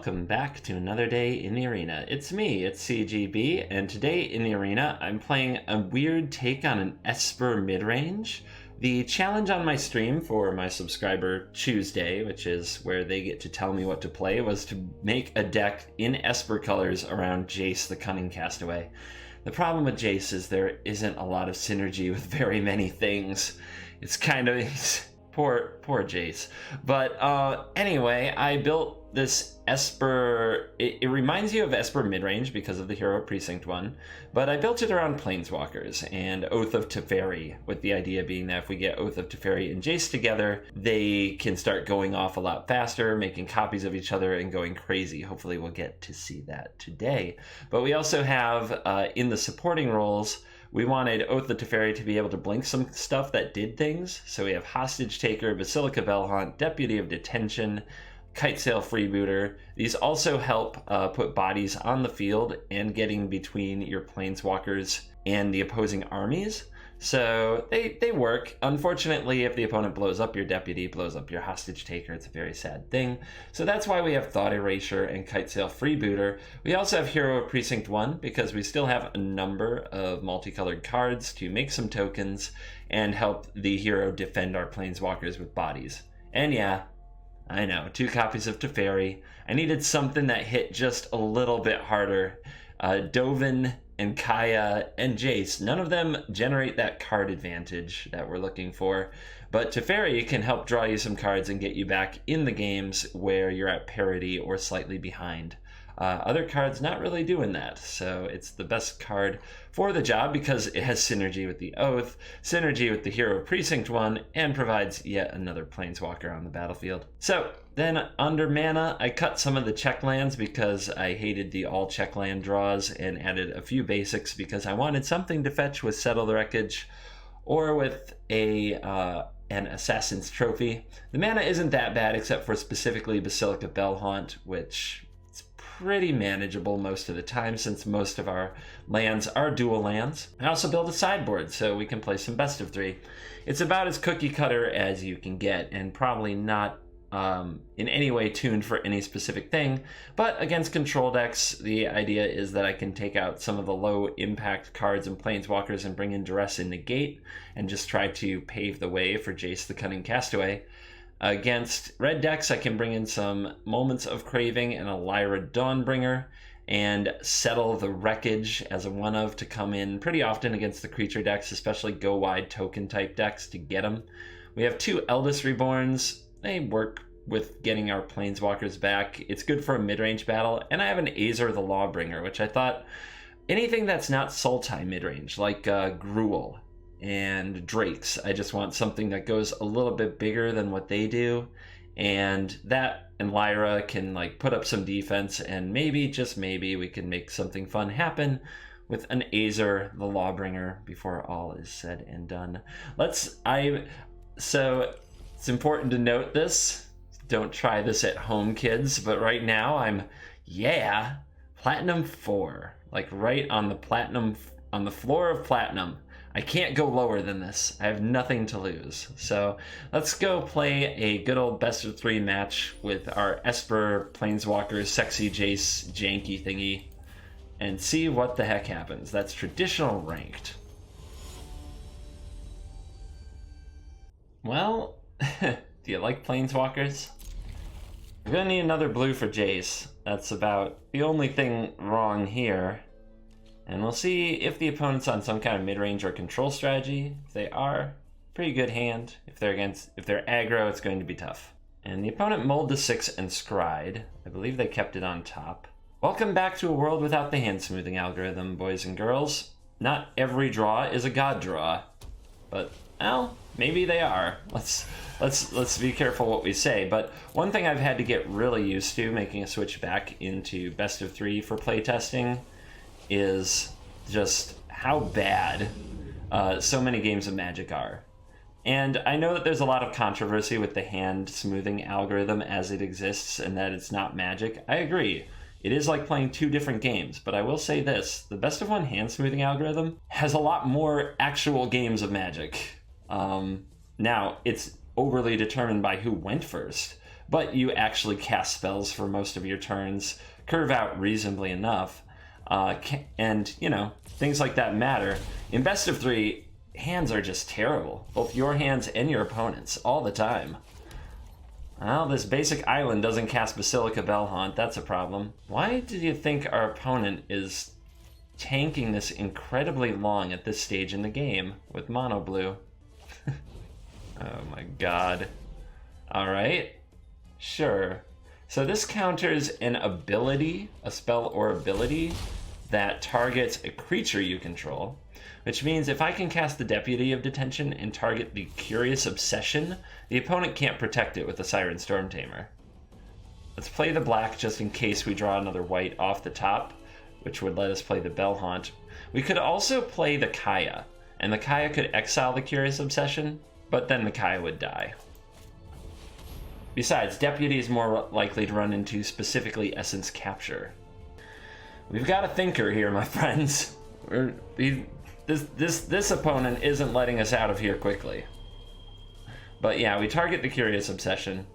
welcome back to another day in the arena. It's me, it's CGB, and today in the arena I'm playing a weird take on an Esper midrange. The challenge on my stream for my subscriber Tuesday, which is where they get to tell me what to play, was to make a deck in Esper colors around Jace the Cunning Castaway. The problem with Jace is there isn't a lot of synergy with very many things. It's kind of... Poor Jace. But anyway, I built this Esper. It reminds you of Esper midrange because of the Hero Precinct one, but I built it around Planeswalkers and Oath of Teferi, with the idea being that if we get Oath of Teferi and Jace together, they can start going off a lot faster, making copies of each other and going crazy. Hopefully we'll get to see that today. But we also have, in the supporting roles, we wanted Oath of Teferi to be able to blink some stuff that did things. So we have Hostage Taker, Basilica Bellhaunt, Deputy of Detention, Kitesail Freebooter. These also help put bodies on the field and getting between your planeswalkers and the opposing armies. So they work. Unfortunately, if the opponent blows up your deputy, blows up your hostage taker, it's a very sad thing. So that's why we have Thought Erasure and Kitesail Freebooter. We also have Hero of Precinct 1 because we still have a number of multicolored cards to make some tokens and help the hero defend our planeswalkers with bodies. And yeah, I know, 2 copies of Teferi. I needed something that hit just a little bit harder. Dovin and Kaya and Jace, none of them generate that card advantage that we're looking for, but Teferi can help draw you some cards and get you back in the games where you're at parity or slightly behind. Other cards not really doing that, so it's the best card for the job because it has synergy with the Oath, synergy with the Hero Precinct 1, and provides yet another Planeswalker on the battlefield. So then under mana, I cut some of the check lands because I hated the all check land draws and added a few basics because I wanted something to fetch with Settle the Wreckage or with an Assassin's Trophy. The mana isn't that bad except for specifically Basilica Bellhaunt, which pretty manageable most of the time since most of our lands are dual lands. I also built a sideboard so we can play some best of 3. It's about as cookie cutter as you can get and probably not in any way tuned for any specific thing, but against control decks the idea is that I can take out some of the low impact cards and planeswalkers and bring in Duress and Negate and just try to pave the way for Jace the Cunning Castaway. Against red decks, I can bring in some Moments of Craving and a Lyra Dawnbringer and Settle the Wreckage as a one-of to come in pretty often against the creature decks, especially go-wide token-type decks to get them. We have 2 Eldest Reborns. They work with getting our Planeswalkers back. It's good for a mid-range battle. And I have an Azer the Lawbringer, which I thought anything that's not Sultai mid-range, like Gruul and Drakes. I just want something that goes a little bit bigger than what they do, and that and Lyra can like put up some defense, and maybe, just maybe, we can make something fun happen with an Azer the Lawbringer before all is said and done. So it's important to note this. Don't try this at home, kids, but right now I'm Platinum 4, like right on the platinum, on the floor of platinum. I can't go lower than this. I have nothing to lose. So let's go play a good old best of 3 match with our Esper Planeswalker Sexy Jace janky thingy and see what the heck happens. That's traditional ranked. Well, do you like Planeswalkers? We're gonna need another blue for Jace. That's about the only thing wrong here. And we'll see if the opponent's on some kind of mid-range or control strategy. If they are, pretty good hand. If they're aggro, it's going to be tough. And the opponent mulled to 6 and scryed. I believe they kept it on top. Welcome back to a world without the hand smoothing algorithm, boys and girls. Not every draw is a god draw, but well, maybe they are. Let's be careful what we say. But one thing I've had to get really used to making a switch back into best of 3 for playtesting is just how bad so many games of Magic are. And I know that there's a lot of controversy with the hand smoothing algorithm as it exists and that it's not Magic. I agree. It is like playing 2 different games, but I will say this. The best of 1 hand smoothing algorithm has a lot more actual games of Magic. Now, it's overly determined by who went first, but you actually cast spells for most of your turns, curve out reasonably enough, and, you know, things like that matter. In best of 3, hands are just terrible. Both your hands and your opponents, all the time. Well, this basic island doesn't cast Basilica Bellhaunt. That's a problem. Why do you think our opponent is tanking this incredibly long at this stage in the game with mono blue? Oh my god. Alright. Sure. So this counters an ability, a spell or ability, that targets a creature you control, which means if I can cast the Deputy of Detention and target the Curious Obsession, the opponent can't protect it with the Siren Storm Tamer. Let's play the black just in case we draw another white off the top, which would let us play the Bellhaunt. We could also play the Kaya, and the Kaya could exile the Curious Obsession, but then the Kaya would die. Besides, Deputy is more likely to run into specifically Essence Capture. We've got a thinker here, my friends. This opponent isn't letting us out of here quickly. But yeah, we target the Curious Obsession,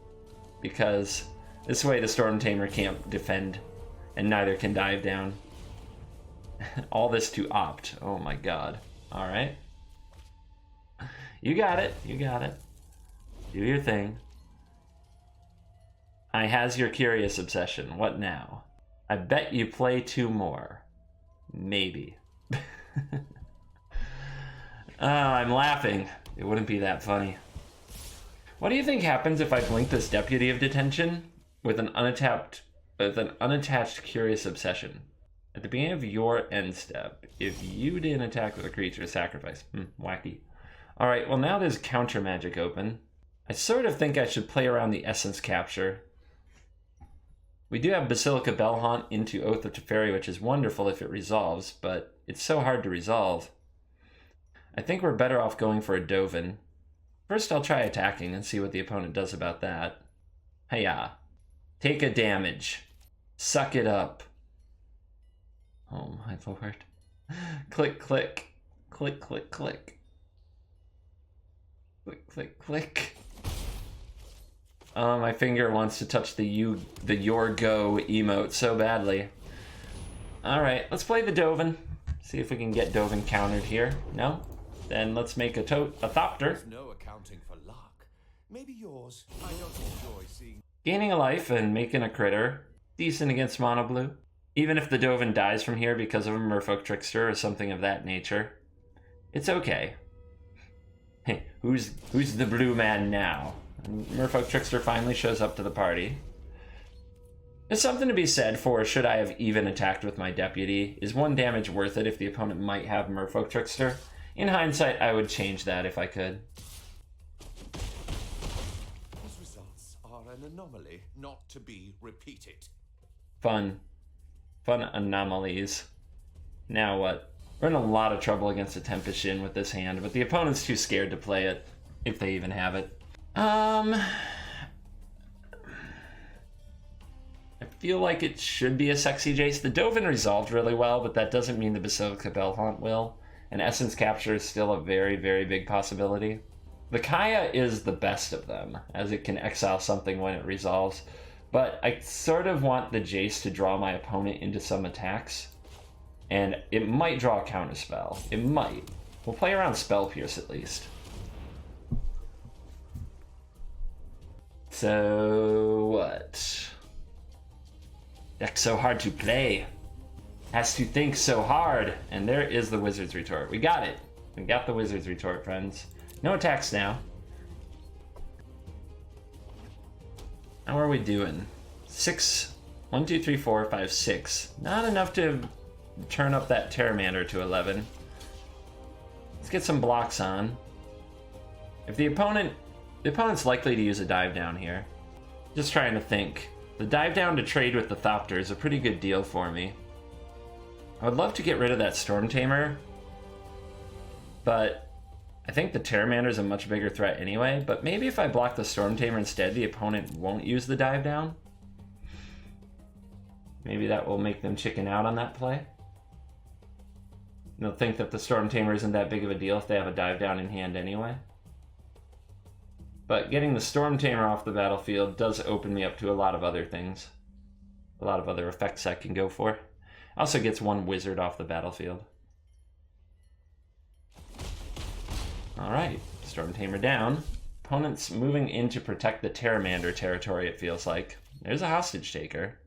because this way the Storm Tamer can't defend, and neither can Dive Down. All this to opt. Oh my god. Alright. You got it. You got it. Do your thing. I has your Curious Obsession. What now? I bet you play 2 more. Maybe. I'm laughing. It wouldn't be that funny. What do you think happens if I blink this Deputy of Detention with an unattached Curious Obsession? At the beginning of your end step, if you didn't attack with a creature, sacrifice. Wacky. Alright, well now there's counter magic open. I sort of think I should play around the Essence Capture. We do have Basilica Bellhaunt into Oath of Teferi, which is wonderful if it resolves, but it's so hard to resolve. I think we're better off going for a Dovin. First I'll try attacking and see what the opponent does about that. Hiya. Take a damage. Suck it up. Oh my lord. Click, click. Click, click, click. Click, click, click. Oh, my finger wants to touch the your go emote so badly. Alright, let's play the Dovin. See if we can get Dovin countered here. No? Then let's make a Thopter. There's no accounting for luck. Maybe yours. I don't enjoy seeing. Gaining a life and making a critter. Decent against mono blue. Even if the Dovin dies from here because of a Merfolk Trickster or something of that nature. It's okay. Hey, who's the blue man now? And Merfolk Trickster finally shows up to the party. There's something to be said for should I have even attacked with my Deputy. Is 1 damage worth it if the opponent might have Merfolk Trickster? In hindsight, I would change that if I could. These results are an anomaly not to be repeated. Fun. Fun anomalies. Now what? We're in a lot of trouble against a Tempest Shin with this hand, but the opponent's too scared to play it, if they even have it. I feel like it should be a sexy Jace. The Dovin resolved really well, but that doesn't mean the Basilica Bellhaunt will. And Essence Capture is still a very, very big possibility. The Kaya is the best of them, as it can exile something when it resolves. But I sort of want the Jace to draw my opponent into some attacks. And it might draw a counterspell. It might. We'll play around Spell Pierce at least. So what? Deck's so hard to play. Has to think so hard. And there is the Wizard's Retort. We got it. We got the Wizard's Retort, friends. No attacks now. How are we doing? 6. 1, 2, 3, 4, 5, 6. Not enough to turn up that Terramander to 11. Let's get some blocks on. If the opponent's likely to use a dive down here. Just trying to think. The dive down to trade with the Thopter is a pretty good deal for me. I would love to get rid of that Storm Tamer, but I think the Terramander is a much bigger threat anyway. But maybe if I block the Storm Tamer instead, the opponent won't use the dive down. Maybe that will make them chicken out on that play. They'll think that the Storm Tamer isn't that big of a deal if they have a dive down in hand anyway. But getting the Storm Tamer off the battlefield does open me up to a lot of other things. A lot of other effects I can go for. Also gets one wizard off the battlefield. Alright, Storm Tamer down. Opponent's moving in to protect the Pteramander territory, it feels like. There's a hostage taker.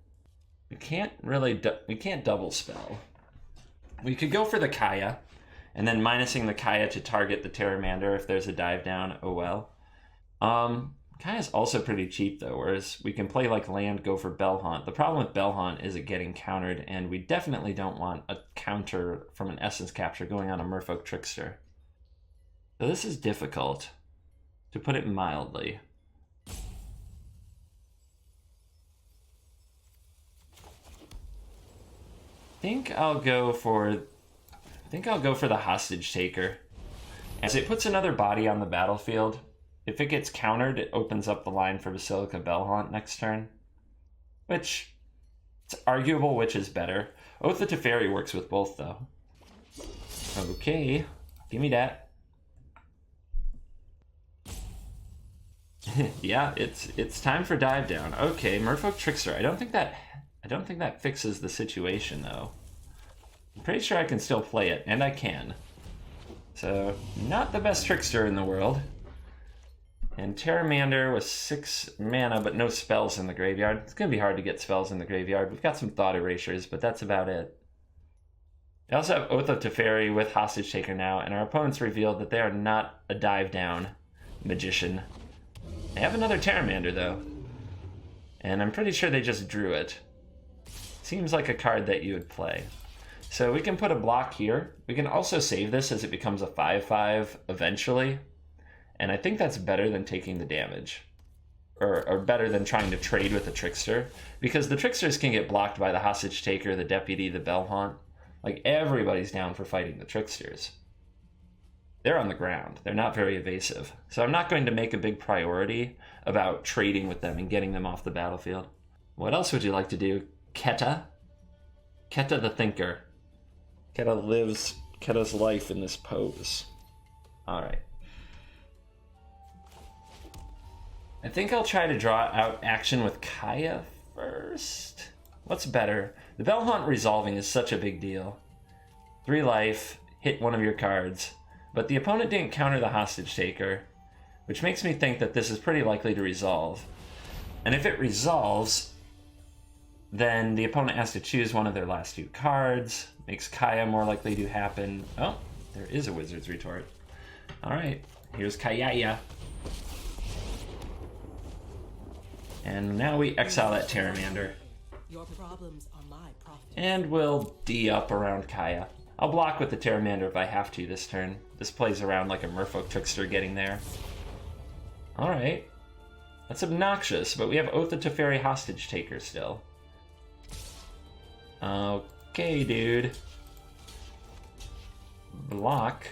We can't really, we can't double spell. We could go for the Kaya, and then minusing the Kaya to target the Pteramander if there's a dive down, oh well. Kaya's also pretty cheap though, whereas we can play like land, go for Bellhaunt. The problem with Bellhaunt is it getting countered, and we definitely don't want a counter from an Essence Capture going on a Merfolk Trickster. So this is difficult, to put it mildly. I think I'll go for the Hostage Taker. As it puts another body on the battlefield, if it gets countered, it opens up the line for Basilica Bellhaunt next turn. Which, it's arguable which is better. Oath of Teferi works with both, though. Okay, give me that. Yeah, it's time for dive down. Okay, Merfolk Trickster. I don't think that fixes the situation, though. I'm pretty sure I can still play it, and I can. So, not the best Trickster in the world. And Pteramander with 6 mana, but no spells in the graveyard. It's going to be hard to get spells in the graveyard. We've got some Thought Erasures, but that's about it. I also have Oath of Teferi with Hostage Taker now, and our opponents revealed that they are not a dive down magician. They have another Pteramander, though. And I'm pretty sure they just drew it. Seems like a card that you would play. So we can put a block here. We can also save this as it becomes a 5/5 eventually. And I think that's better than taking the damage. Or better than trying to trade with the Trickster. Because the Tricksters can get blocked by the Hostage Taker, the Deputy, the Bellhaunt. Like, everybody's down for fighting the Tricksters. They're on the ground. They're not very evasive. So I'm not going to make a big priority about trading with them and getting them off the battlefield. What else would you like to do? Keta? Keta the Thinker. Keta lives Keta's life in this pose. Alright. I think I'll try to draw out action with Kaya first. What's better? The Bellhaunt resolving is such a big deal. 3 life, hit one of your cards. But the opponent didn't counter the Hostage Taker, which makes me think that this is pretty likely to resolve. And if it resolves, then the opponent has to choose one of their last 2 cards. Makes Kaya more likely to happen. Oh, there is a Wizard's Retort. Alright, here's Kaya. And now we exile that Pteramander. Your problems are my profit. And we'll D up around Kaya. I'll block with the Pteramander if I have to this turn. This plays around like a Merfolk Trickster getting there. Alright. That's obnoxious, but we have Oath of Teferi Hostage Taker still. Okay, dude. Block.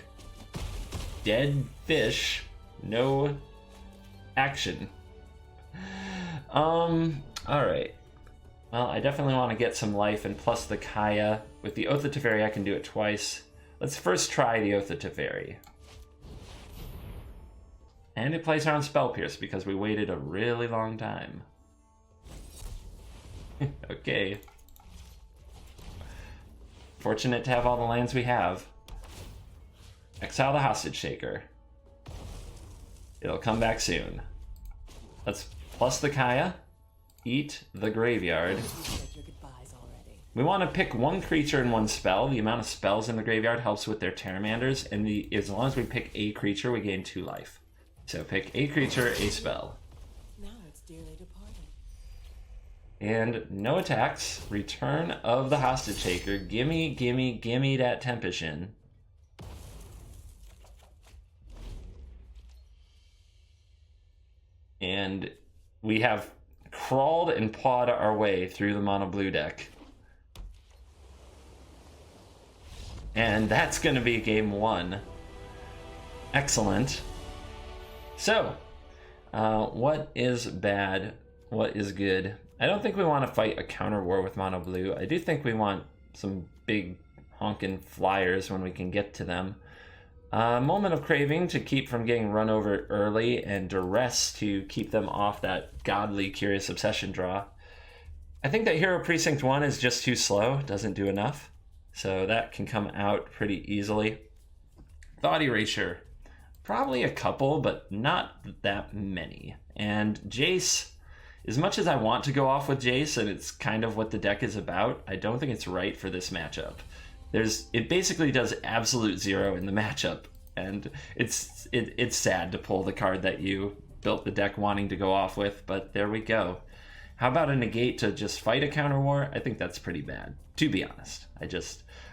Dead fish. No action. Alright. Well, I definitely want to get some life, and plus the Kaya. With the Oath of Teferi, I can do it twice. Let's first try the Oath of Teferi. And it plays around Spell Pierce because we waited a really long time. Okay. Fortunate to have all the lands we have. Exile the Hostage Taker. It'll come back soon. Let's plus the Kaya. Eat the graveyard. We want to pick 1 creature and 1 spell. The amount of spells in the graveyard helps with their Pteramanders, and as long as we pick a creature, we gain 2 life. So pick a creature, a spell. Now it's dearly departed. And no attacks. Return of the Hostage Taker. Gimme, gimme, gimme that Temptation. And we have crawled and pawed our way through the mono blue deck. And that's going to be game 1. Excellent. So, what is bad? What is good? I don't think we want to fight a counter war with mono blue. I do think we want some big honkin' flyers when we can get to them. Moment of Craving to keep from getting run over early, and Duress to keep them off that godly Curious Obsession draw. I think that Hero Precinct 1 is just too slow, doesn't do enough, so that can come out pretty easily. Thought Erasure. Probably a couple, but not that many. And Jace, as much as I want to go off with Jace, and it's kind of what the deck is about, I don't think it's right for this matchup. It basically does absolute zero in the matchup, and it's sad to pull the card that you built the deck wanting to go off with, but there we go. How about a negate to just fight a counter war? I think that's pretty bad, to be honest.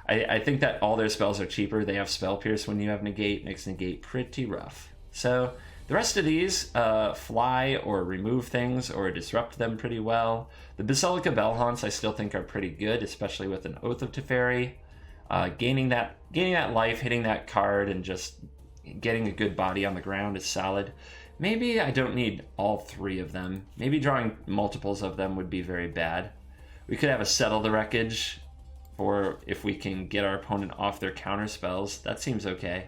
I think that all their spells are cheaper. They have Spell Pierce when you have negate, makes negate pretty rough. So the rest of these fly or remove things or disrupt them pretty well. The Basilica Bellhaunts I still think are pretty good, especially with an Oath of Teferi. Gaining that life, hitting that card, and just getting a good body on the ground is solid. Maybe I don't need all three of them. Maybe drawing multiples of them would be very bad. We could have a Settle the Wreckage for if we can get our opponent off their counter spells. That seems okay.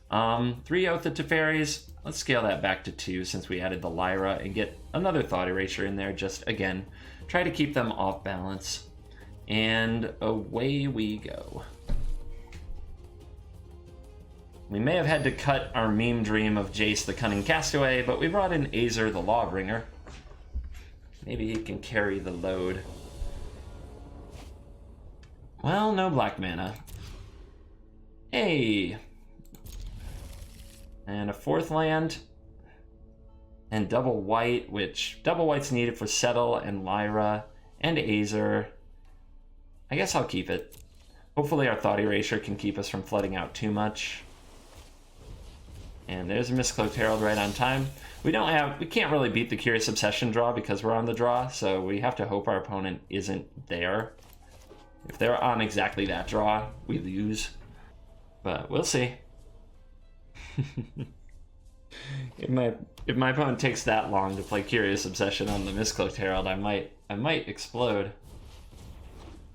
3 Oath of Teferis. Let's scale that back to 2 since we added the Lyra, and get another Thought Erasure in there. Just, again, try to keep them off balance. And away we go. We may have had to cut our meme dream of Jace the Cunning Castaway, but we brought in Azer the Lawbringer. Maybe he can carry the load. Well, no black mana. Hey! And a 4th land. And double white, which double white's needed for Settle and Lyra and Azer. I guess I'll keep it. Hopefully our Thought Erasure can keep us from flooding out too much. And there's a Mistcloaked Herald right on time. We can't really beat the Curious Obsession draw because we're on the draw, so we have to hope our opponent isn't there. If they're on exactly that draw, we lose. But we'll see. If my opponent takes that long to play Curious Obsession on the Mistcloaked Herald, I might explode.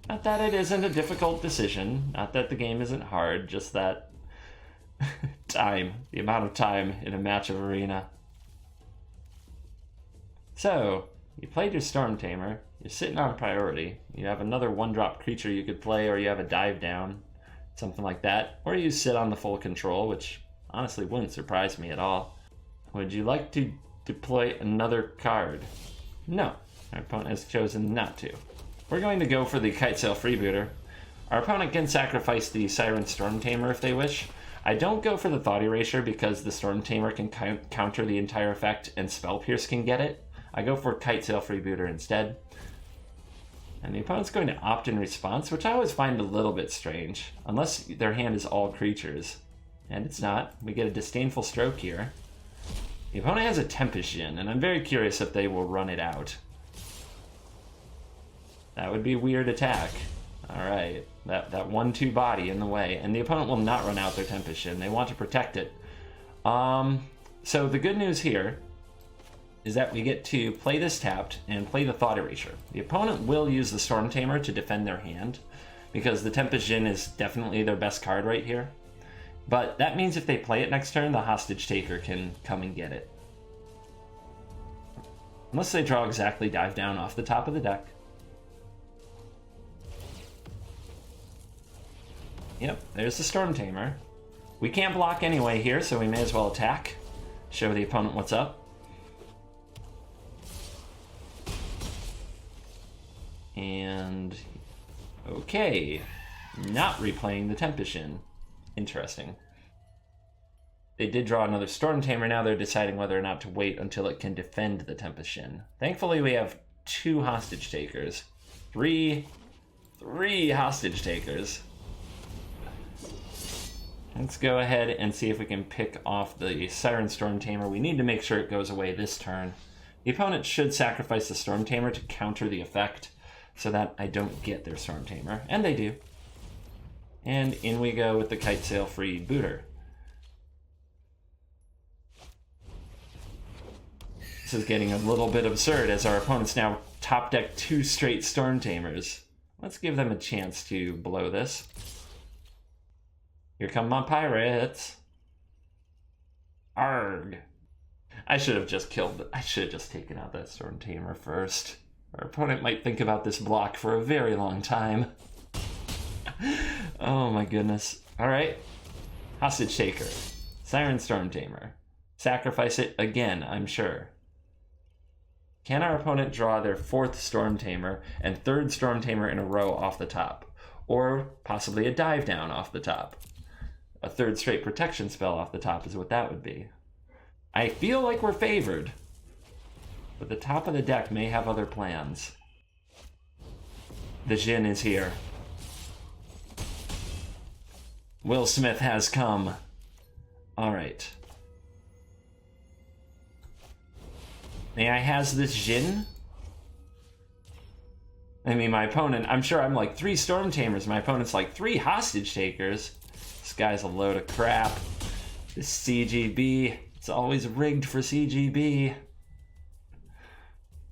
Not that it isn't a difficult decision, not that the game isn't hard, just that time, the amount of time in a match of Arena. So, you played your Storm Tamer, you're sitting on priority, you have another 1-drop creature you could play, or you have a dive down, something like that, or you sit on the full control, which honestly wouldn't surprise me at all. Would you like to deploy another card? No, our opponent has chosen not to. We're going to go for the Kitesail Freebooter. Our opponent can sacrifice the Siren Storm Tamer if they wish. I don't go for the Thought Erasure because the Storm Tamer can counter the entire effect and Spell Pierce can get it. I go for Kitesail Freebooter instead. And the opponent's going to opt in response, which I always find a little bit strange, unless their hand is all creatures. And it's not. We get a Disdainful Stroke here. The opponent has a Tempest Djinn, and I'm very curious if they will run it out. That would be a weird attack. Alright, that 1/2 body in the way, and the opponent will not run out their Tempest Djinn. They want to protect it. So the good news here is that we get to play this tapped and play the Thought Erasure. The opponent will use the Storm Tamer to defend their hand, because the Tempest Djinn is definitely their best card right here. But that means if they play it next turn, the Hostage Taker can come and get it. Unless they draw exactly Dive Down off the top of the deck. Yep, there's the Storm Tamer. We can't block anyway here, so we may as well attack. Show the opponent what's up. And... okay. Not replaying the Tempest Djinn. Interesting. They did draw another Storm Tamer, now they're deciding whether or not to wait until it can defend the Tempest Djinn. Thankfully we have 2 Hostage Takers. Three Hostage Takers. Let's go ahead and see if we can pick off the Siren Storm Tamer. We need to make sure it goes away this turn. The opponent should sacrifice the Storm Tamer to counter the effect so that I don't get their Storm Tamer. And they do. And in we go with the Kitesail Freebooter. This is getting a little bit absurd as our opponents now top deck 2 straight Storm Tamers. Let's give them a chance to blow this. Here come my pirates. Arg. I should have just taken out that Storm Tamer first. Our opponent might think about this block for a very long time. Oh my goodness. Alright. Hostage Taker. Siren Storm Tamer. Sacrifice it again, I'm sure. Can our opponent draw their 4th Storm Tamer and 3rd Storm Tamer in a row off the top? Or possibly a dive down off the top? A 3rd straight protection spell off the top is what that would be. I feel like we're favored, but the top of the deck may have other plans. The Jhin is here. Will Smith has come. Alright. May I has this Jhin? I mean, my opponent, I'm sure I'm like 3 Storm Tamers. My opponent's like 3 Hostage Takers. This guy's a load of crap. This CGB, it's always rigged for CGB.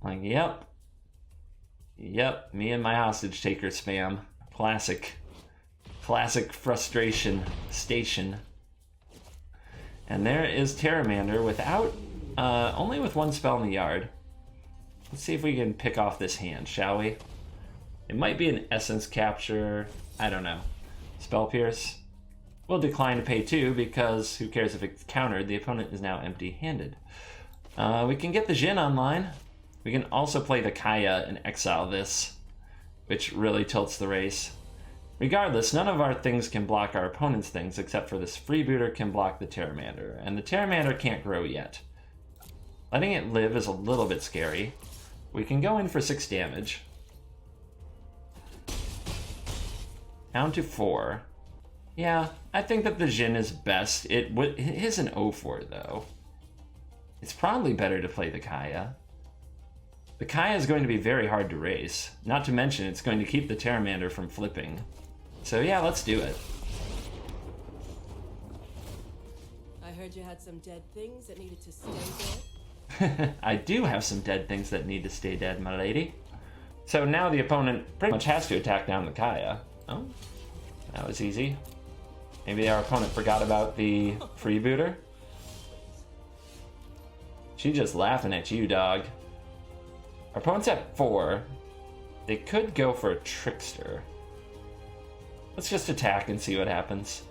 Like, yep. Yep, me and my Hostage Taker spam. Classic frustration station. And there is Terramander without, only with 1 spell in the yard. Let's see if we can pick off this hand, shall we? It might be an Essence Capture, I don't know. Spell Pierce. We'll decline to pay 2 because who cares if it's countered, the opponent is now empty-handed. We can get the Jhin online. We can also play the Kaya and exile this, which really tilts the race. Regardless, none of our things can block our opponent's things except for this Freebooter can block the Terramander, and the Terramander can't grow yet. Letting it live is a little bit scary. We can go in for 6 damage. Down to 4. Yeah, I think that the Jhin is best. It is an 0-4 though. It's probably better to play the Kaya. The Kaya is going to be very hard to race. Not to mention it's going to keep the Terramander from flipping. So yeah, let's do it. I heard you had some dead things that needed to stay dead. I do have some dead things that need to stay dead, my lady. So now the opponent pretty much has to attack down the Kaya. Oh, that was easy. Maybe our opponent forgot about the Freebooter. She's just laughing at you, dog. Our opponent's at 4. They could go for a Trickster. Let's just attack and see what happens.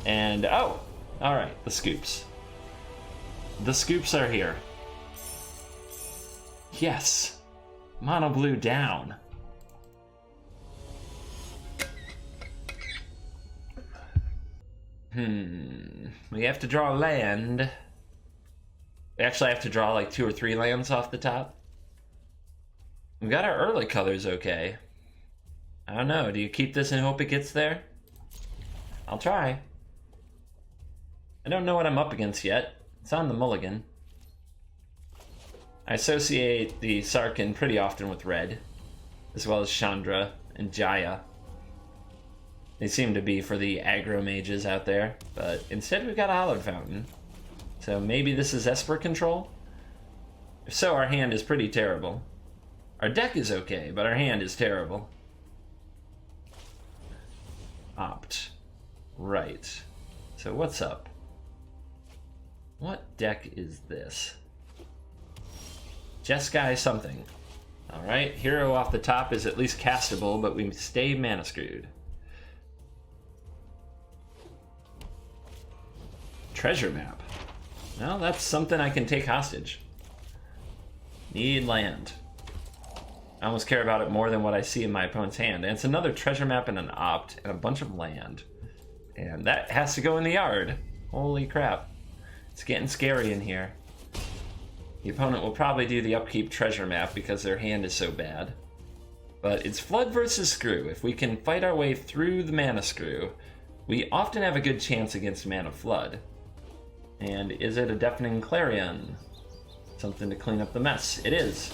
And, oh! Alright, the Scoops. The Scoops are here. Yes! Mono Blue down. We have to draw land. We actually have to draw like 2 or 3 lands off the top. We got our early colors okay. I don't know, do you keep this and hope it gets there? I'll try. I don't know what I'm up against yet. It's on the mulligan. I associate the Sarkhan pretty often with red, as well as Chandra and Jaya. They seem to be for the aggro mages out there, but instead we've got a Hallowed Fountain. So maybe this is Esper control? If so, our hand is pretty terrible. Our deck is okay, but our hand is terrible. Opt. Right. So what's up? What deck is this? Jeskai something. Alright, hero off the top is at least castable, but we stay mana screwed. Treasure map. Well, that's something I can take hostage. Need land. I almost care about it more than what I see in my opponent's hand. And it's another treasure map and an opt and a bunch of land. And that has to go in the yard. Holy crap. It's getting scary in here. The opponent will probably do the upkeep treasure map because their hand is so bad. But it's flood versus screw. If we can fight our way through the mana screw, we often have a good chance against mana flood. And is it a deafening clarion? Something to clean up the mess. It is.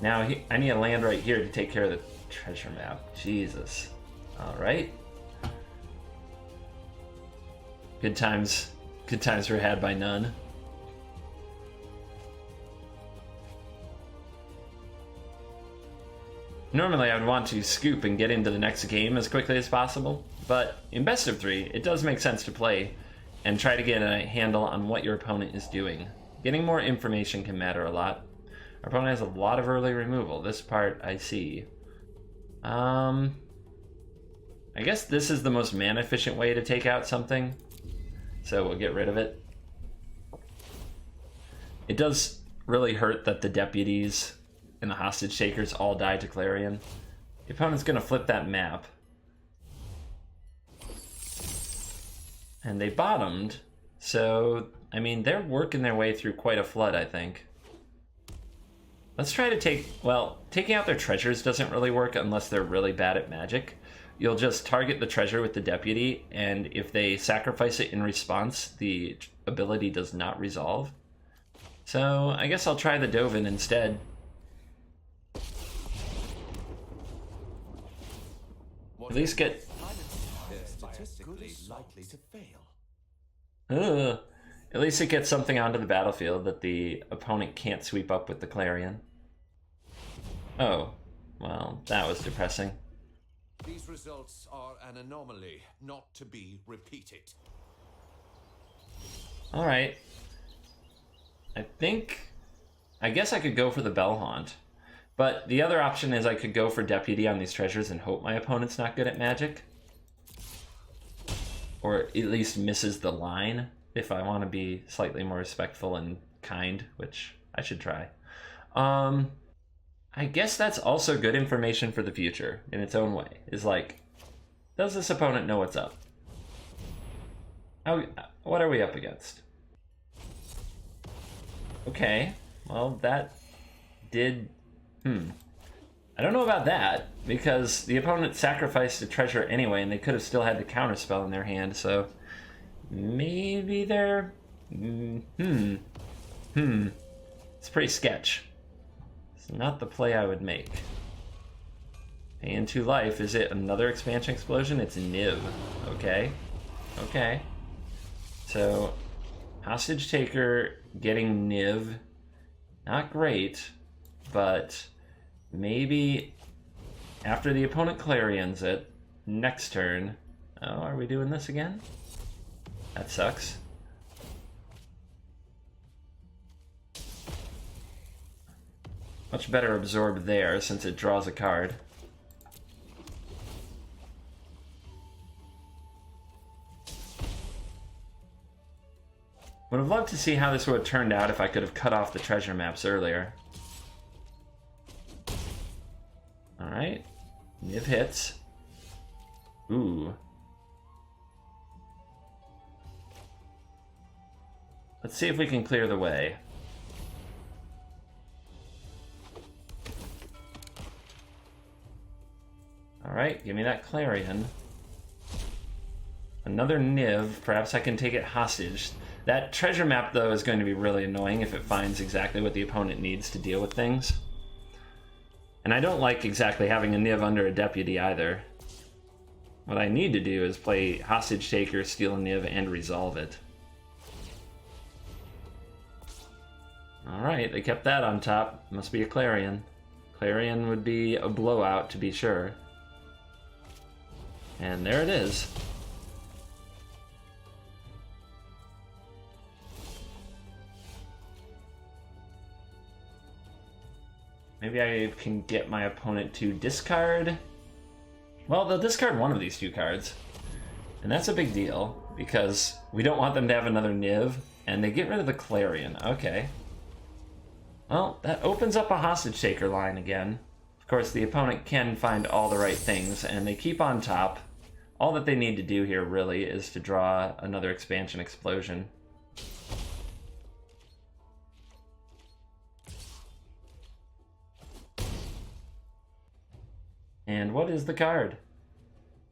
Now I need a land right here to take care of the treasure map. Jesus. Alright. Good times were had by none. Normally I would want to scoop and get into the next game as quickly as possible, but in best of 3, it does make sense to play and try to get a handle on what your opponent is doing. Getting more information can matter a lot. Our opponent has a lot of early removal. This part I see. I guess this is the most mana efficient way to take out something, so we'll get rid of it. It does really hurt that the deputies and the hostage takers all die to Clarion. The opponent's gonna flip that map. And they bottomed, so, I mean, they're working their way through quite a flood, I think. Let's try to taking out their treasures doesn't really work unless they're really bad at magic. You'll just target the treasure with the deputy, and if they sacrifice it in response, the ability does not resolve. So, I guess I'll try the Dovin instead. At least get... They're statistically likely to fail. At least it gets something onto the battlefield that the opponent can't sweep up with the Clarion. Oh, well, that was depressing. These results are an anomaly, not to be repeated. Alright. I guess I could go for the Bell Haunt. But the other option is I could go for Deputy on these treasures and hope my opponent's not good at magic. Or at least misses the line, if I want to be slightly more respectful and kind, which I should try. I guess that's also good information for the future, in its own way. Is like, does this opponent know what's up? What are we up against? Okay, well that did... I don't know about that, because the opponent sacrificed a treasure anyway, and they could have still had the counterspell in their hand, so... Maybe they're... It's pretty sketch. It's not the play I would make. Paying 2 life, is it another expansion explosion? It's Niv. Okay. Okay. So, hostage taker getting Niv. Not great, but maybe after the opponent Clarions it, next turn... Oh, are we doing this again? That sucks. Much better absorb there since it draws a card. Would have loved to see how this would have turned out if I could have cut off the treasure maps earlier. Alright. Niv hits. Ooh. Let's see if we can clear the way. Alright, give me that Clarion. Another Niv. Perhaps I can take it hostage. That treasure map, though, is going to be really annoying if it finds exactly what the opponent needs to deal with things. And I don't like exactly having a Niv under a deputy either. What I need to do is play hostage taker, steal a Niv, and resolve it. Alright, they kept that on top. Must be a Clarion. Clarion would be a blowout, to be sure. And there it is. Maybe I can get my opponent to discard... Well, they'll discard one of these 2 cards. And that's a big deal, because we don't want them to have another Niv, and they get rid of the Clarion. Okay. Well, that opens up a hostage taker line again. Of course, the opponent can find all the right things, and they keep on top. All that they need to do here, really, is to draw another expansion explosion. And what is the card?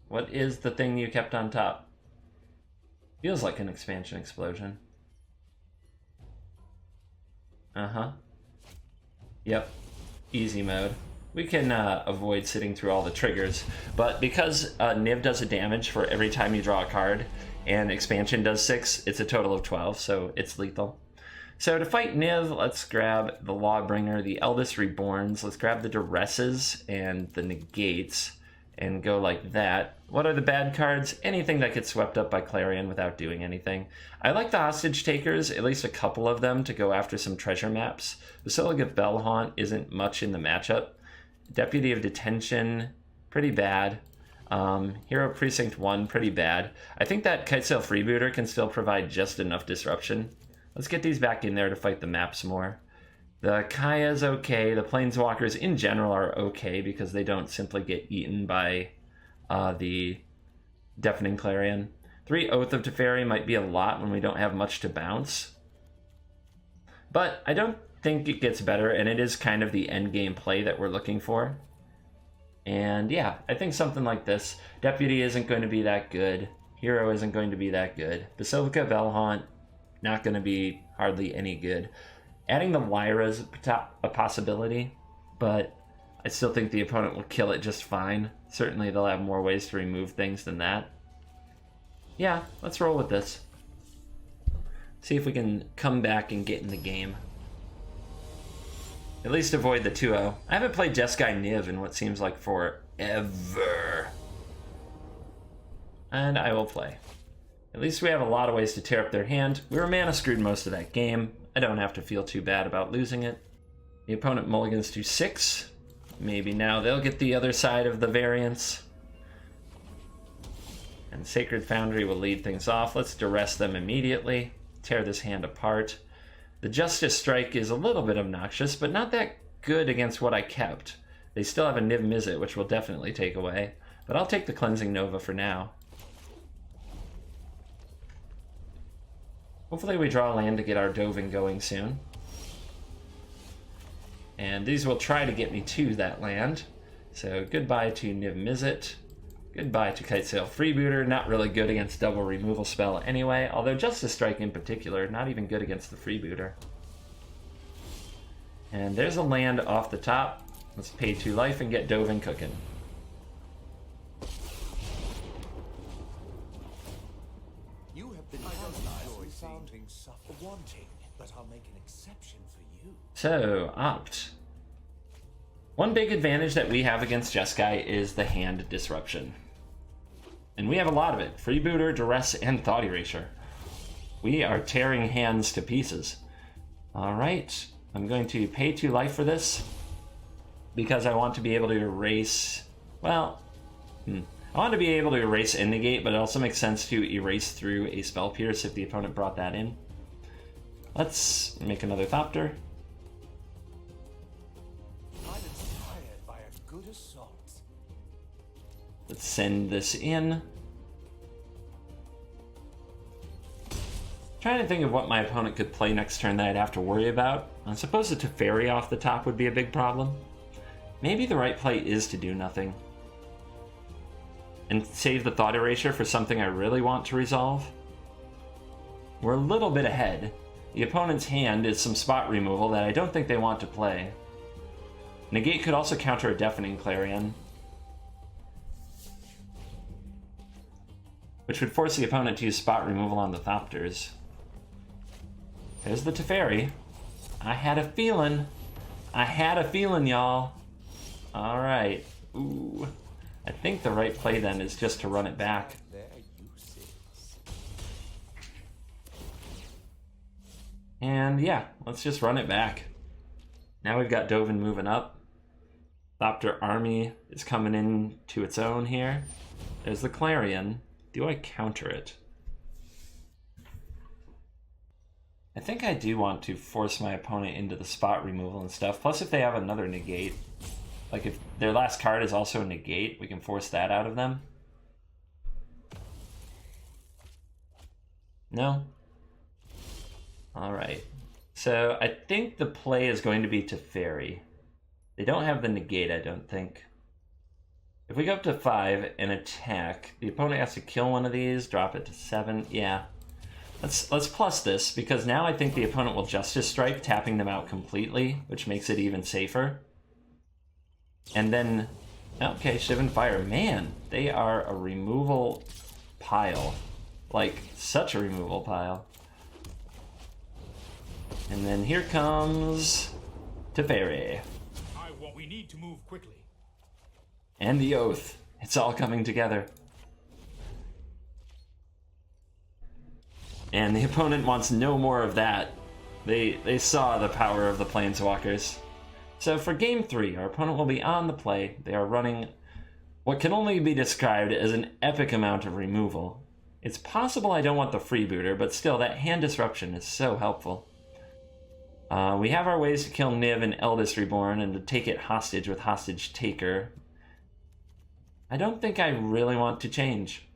What is the thing you kept on top? Feels like an expansion explosion. Uh-huh. Yep. Easy mode. We can avoid sitting through all the triggers, but because Niv does a damage for every time you draw a card, and expansion does 6, it's a total of 12, so it's lethal. So to fight Niv, let's grab the Lawbringer, the Eldest Reborns, let's grab the Duresses and the Negates, and go like that. What are the bad cards? Anything that gets swept up by Clarion without doing anything. I like the Hostage Takers, at least a couple of them, to go after some treasure maps. Basilica Bellhaunt isn't much in the matchup. Deputy of Detention, pretty bad. Hero Precinct 1, pretty bad. I think that Kitesail Freebooter can still provide just enough disruption. Let's get these back in there to fight the maps more. The Kaya's okay. The Planeswalkers in general are okay because they don't simply get eaten by the Deafening Clarion. 3 Oath of Teferi might be a lot when we don't have much to bounce. But I don't think it gets better, and it is kind of the end game play that we're looking for. And yeah, I think something like this. Deputy isn't going to be that good. Hero isn't going to be that good. Basilica Bellhaunt, not going to be hardly any good. Adding the Lyra is a possibility, but I still think the opponent will kill it just fine. Certainly they'll have more ways to remove things than that. Yeah, let's roll with this. See if we can come back and get in the game. At least avoid the 2-0. I haven't played Jeskai Niv in what seems like forever. And I will play. At least we have a lot of ways to tear up their hand. We were mana screwed most of that game. I don't have to feel too bad about losing it. The opponent mulligans to 6. Maybe now they'll get the other side of the variance. And Sacred Foundry will lead things off. Let's duress them immediately. Tear this hand apart. The Justice Strike is a little bit obnoxious, but not that good against what I kept. They still have a Niv Mizzet, which will definitely take away. But I'll take the Cleansing Nova for now. Hopefully we draw land to get our Dovin going soon. And these will try to get me to that land. So goodbye to Niv Mizzet. Goodbye to Kitesail Freebooter. Not really good against double removal spell anyway. Although Justice Strike in particular, not even good against the Freebooter. And there's a land off the top. Let's pay 2 life and get Dovin cooking. You have been sounding suffer wanting, but I'll make an exception for you. So, opt. One big advantage that we have against Jeskai is the hand disruption. And we have a lot of it. Freebooter, Duress, and Thought Erasure. We are tearing hands to pieces. Alright, I'm going to pay 2 life for this. Because I want to be able to erase... Well, I want to be able to erase and negate, but it also makes sense to erase through a Spell Pierce if the opponent brought that in. Let's make another Thopter. Let's send this in. Trying to think of what my opponent could play next turn that I'd have to worry about. I suppose the Teferi off the top would be a big problem. Maybe the right play is to do nothing. And save the Thought Erasure for something I really want to resolve. We're a little bit ahead. The opponent's hand is some spot removal that I don't think they want to play. Negate could also counter a Deafening Clarion, which would force the opponent to use spot removal on the Thopters. There's the Teferi. I had a feeling. I had a feeling, y'all. Alright. Ooh. I think the right play then is just to run it back. And yeah, let's just run it back. Now we've got Dovin moving up. Thopter army is coming in to its own here. There's the Clarion. Do I counter it? I think I do want to force my opponent into the spot removal and stuff. Plus, if they have another negate, like if their last card is also a negate, we can force that out of them. No? Alright. So I think the play is going to be Teferi. They don't have the negate, I don't think. If we go up to 5 and attack, the opponent has to kill one of these, drop it to 7. Yeah. Let's plus this, because now I think the opponent will Justice Strike, tapping them out completely, which makes it even safer. And then, okay, Shiv and Fire. Man, they are a removal pile. Like, such a removal pile. And then here comes Teferi. We need to move quickly. And the Oath. It's all coming together. And the opponent wants no more of that. They saw the power of the Planeswalkers. So for game 3, our opponent will be on the play. They are running what can only be described as an epic amount of removal. It's possible I don't want the freebooter, but still, that hand disruption is so helpful. We have our ways to kill Niv and Eldest Reborn and to take it hostage with Hostage Taker. I don't think I really want to change.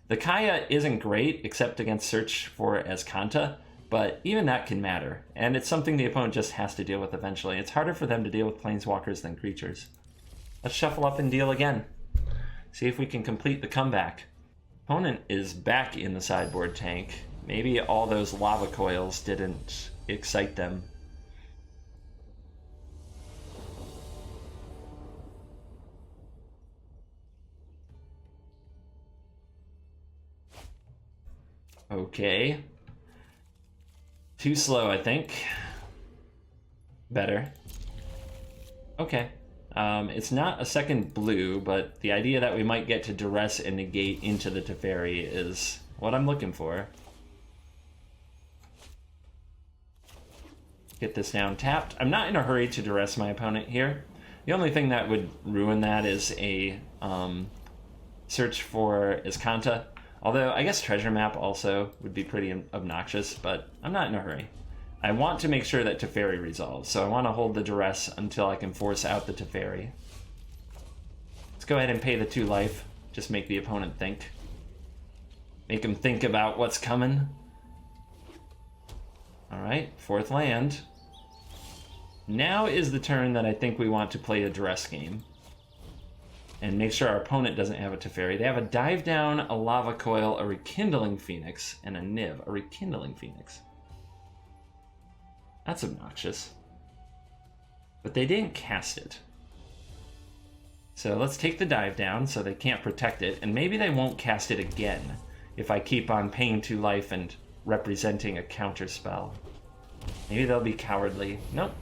The Kaya isn't great, except against Search for Azcanta, but even that can matter, and it's something the opponent just has to deal with eventually. It's harder for them to deal with Planeswalkers than creatures. Let's shuffle up and deal again. See if we can complete the comeback. Opponent is back in the sideboard tank. Maybe all those lava coils didn't excite them. Okay. Too slow, I think. Better. Okay. It's not a second blue, but the idea that we might get to duress and negate into the Teferi is what I'm looking for. Get this down tapped. I'm not in a hurry to duress my opponent here. The only thing that would ruin that is a search for Azcanta. Although I guess Treasure Map also would be pretty obnoxious, but I'm not in a hurry. I want to make sure that Teferi resolves, so I want to hold the duress until I can force out the Teferi. Let's go ahead and pay the 2 life. Just make the opponent think. Make him think about what's coming. Alright, 4th land. Now is the turn that I think we want to play a duress game. And make sure our opponent doesn't have a Teferi. They have a Dive Down, a Lava Coil, a Rekindling Phoenix, and a Niv. A Rekindling Phoenix. That's obnoxious. But they didn't cast it. So let's take the Dive Down so they can't protect it, and maybe they won't cast it again if I keep on paying 2 life and representing a counter spell. Maybe they'll be cowardly. Nope,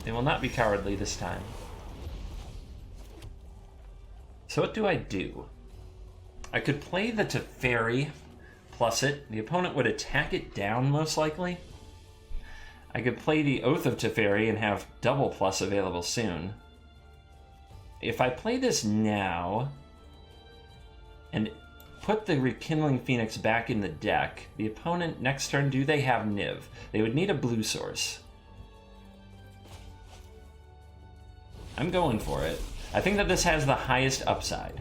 they will not be cowardly this time. So what do I do? I could play the Teferi plus it. The opponent would attack it down most likely. I could play the Oath of Teferi and have double plus available soon. If I play this now and put the Rekindling Phoenix back in the deck, the opponent next turn, do they have Niv? They would need a blue source. I'm going for it. I think that this has the highest upside.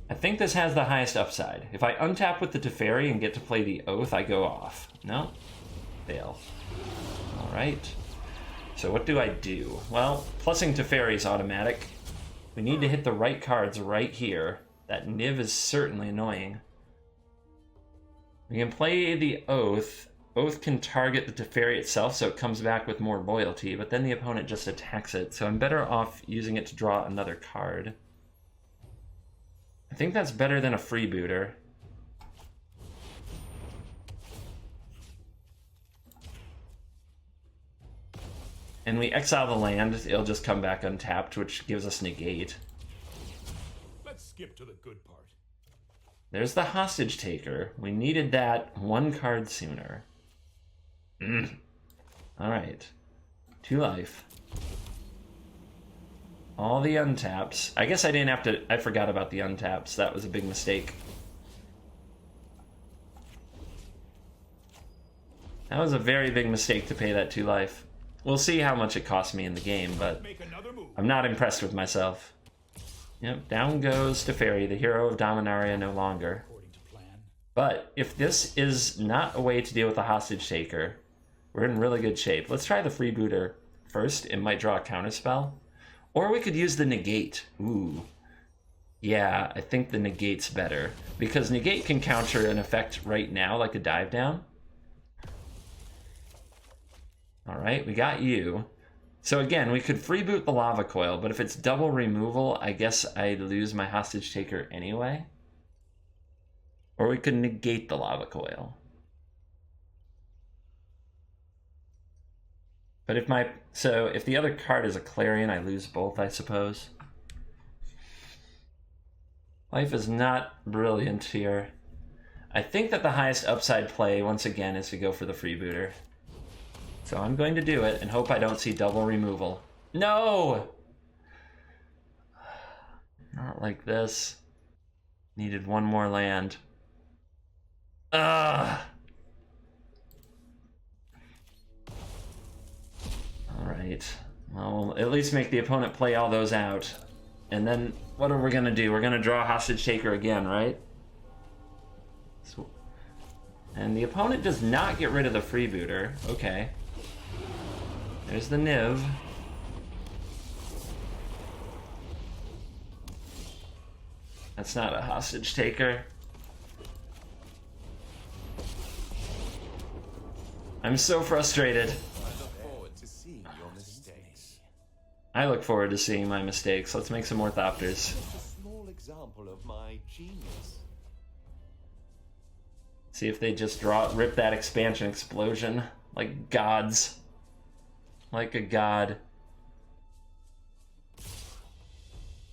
I think this has the highest upside. If I untap with the Teferi and get to play the Oath, I go off. No? Fail. Alright. So what do I do? Well, plussing Teferi is automatic. We need to hit the right cards right here. That Niv is certainly annoying. We can play the Oath. Oath can target the Teferi itself, so it comes back with more loyalty, but then the opponent just attacks it, so I'm better off using it to draw another card. I think that's better than a freebooter. And we exile the land, it'll just come back untapped, which gives us negate. Let's skip to the good part. There's the Hostage Taker. We needed that 1 card sooner. Alright. 2 life. All the untaps. I guess I didn't have to... I forgot about the untaps. That was a big mistake. That was a very big mistake to pay that 2 life. We'll see how much it cost me in the game, but I'm not impressed with myself. Yep, down goes Teferi, the hero of Dominaria no longer. But if this is not a way to deal with a Hostage Taker, we're in really good shape. Let's try the freebooter first. It might draw a counterspell. Or we could use the negate. Ooh. Yeah, I think the negate's better. Because negate can counter an effect right now, like a dive down. Alright, we got you. So again, we could freeboot the Lava Coil, but if it's double removal, I guess I'd lose my Hostage Taker anyway. Or we could negate the Lava Coil. But if the other card is a Clarion, I lose both, I suppose. Life is not brilliant here. I think that the highest upside play, once again, is to go for the freebooter. So I'm going to do it and hope I don't see double removal. No! Not like this. Needed one more land. Ugh! Alright. Well, we'll at least make the opponent play all those out. And then, what are we gonna do? We're gonna draw Hostage Taker again, right? So, and the opponent does not get rid of the freebooter. Okay. There's the Niv. That's not a Hostage Taker. I'm so frustrated. I look forward to seeing my mistakes. Let's make some more Thopters. Just a small example of my genius. See if they just rip that expansion explosion like gods. Like a god.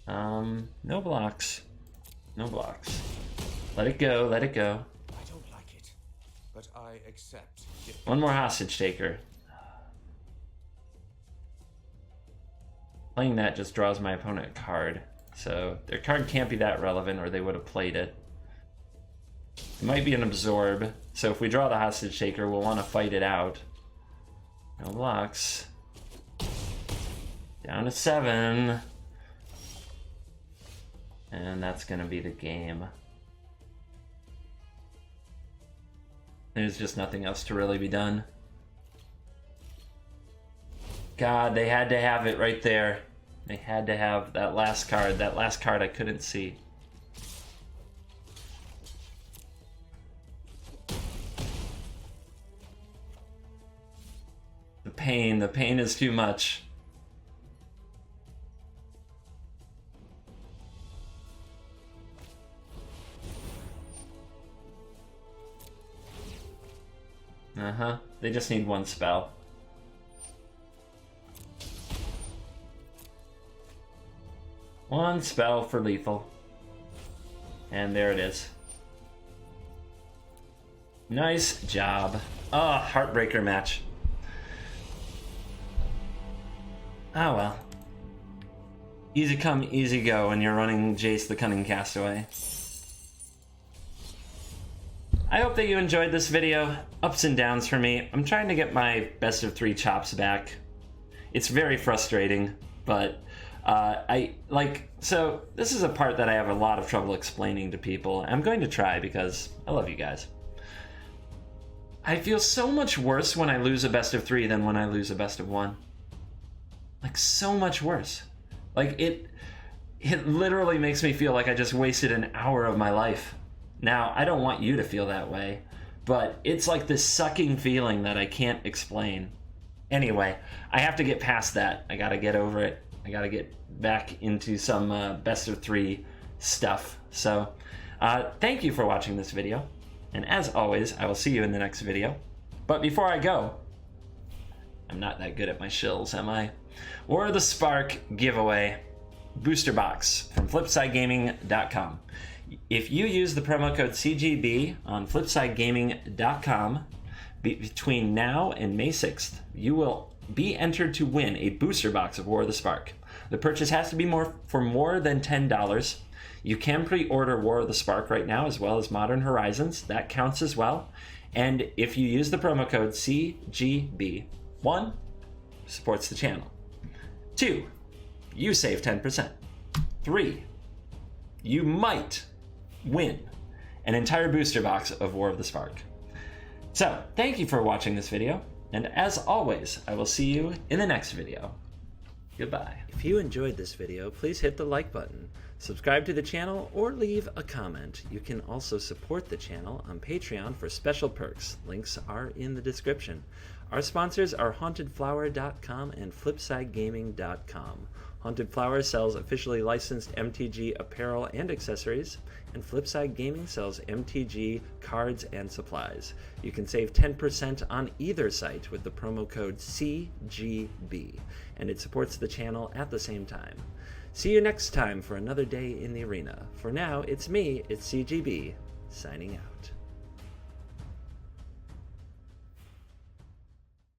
No blocks. No blocks. Let it go, let it go. I don't like it, but I accept. One more Hostage Taker. Playing that just draws my opponent a card. So their card can't be that relevant or they would have played it. It might be an Absorb. So if we draw the Hostage Taker, we'll want to fight it out. No blocks. Down to 7. And that's going to be the game. There's just nothing else to really be done. God, they had to have it right there. They had to have that last card. That last card I couldn't see. The pain is too much. They just need one spell. One spell for lethal. And there it is. Nice job. Oh, heartbreaker match. Oh well. Easy come, easy go when you're running Jace the Cunning Castaway. I hope that you enjoyed this video. Ups and downs for me. I'm trying to get my best of 3 chops back. It's very frustrating, but so this is a part that I have a lot of trouble explaining to people. I'm going to try because I love you guys. I feel so much worse when I lose a best of 3 than when I lose a best of 1. Like, so much worse. Like, it literally makes me feel like I just wasted an hour of my life. Now, I don't want you to feel that way, but it's like this sucking feeling that I can't explain. Anyway, I have to get past that. I gotta get over it. I gotta get back into some best of 3 stuff. So, thank you for watching this video. And as always, I will see you in the next video. But before I go, I'm not that good at my shills, am I? War of the Spark giveaway booster box from flipsidegaming.com. If you use the promo code CGB on flipsidegaming.com between now and May 6th, you will be entered to win a booster box of War of the Spark. The purchase has to be for more than $10. You can pre-order War of the Spark right now, as well as Modern Horizons. That counts as well. And if you use the promo code CGB, 1, supports the channel. 2, you save 10%. 3, you might win an entire booster box of War of the Spark. So, thank you for watching this video, and as always, I will see you in the next video. Goodbye. If you enjoyed this video, please hit the like button. Subscribe to the channel or leave a comment. You can also support the channel on Patreon for special perks. Links are in the description. Our sponsors are hauntedflower.com and flipsidegaming.com. Haunted Flower sells officially licensed MTG apparel and accessories, and Flipside Gaming sells MTG cards and supplies. You can save 10% on either site with the promo code CGB, and it supports the channel at the same time. See you next time for another day in the arena. For now, it's me, it's CGB, signing out.